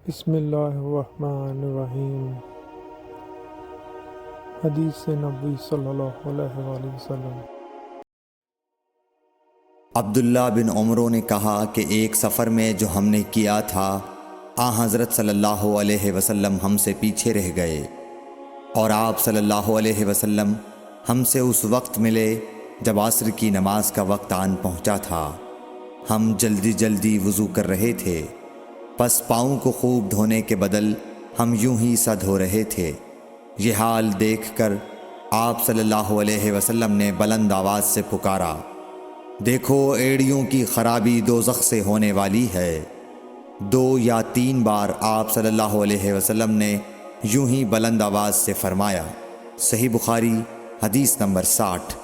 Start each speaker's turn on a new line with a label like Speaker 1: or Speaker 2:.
Speaker 1: بسم اللہ الرحمن الرحیم۔ حدیث نبوی صلی اللہ علیہ وآلہ وسلم۔
Speaker 2: عبداللہ بن عمرو نے کہا کہ ایک سفر میں جو ہم نے کیا تھا حضرت صلی اللہ علیہ وسلم ہم سے پیچھے رہ گئے، اور آپ صلی اللہ علیہ وسلم ہم سے اس وقت ملے جب عصر کی نماز کا وقت آن پہنچا تھا۔ ہم جلدی جلدی وضو کر رہے تھے، پس پاؤں کو خوب دھونے کے بدل ہم یوں ہی سا دھو رہے تھے۔ یہ حال دیکھ کر آپ صلی اللہ علیہ وسلم نے بلند آواز سے پکارا، دیکھو ایڑیوں کی خرابی دوزخ سے ہونے والی ہے۔ 2 یا 3 بار آپ صلی اللہ علیہ وسلم نے یوں ہی بلند آواز سے فرمایا۔ صحیح بخاری حدیث نمبر 60۔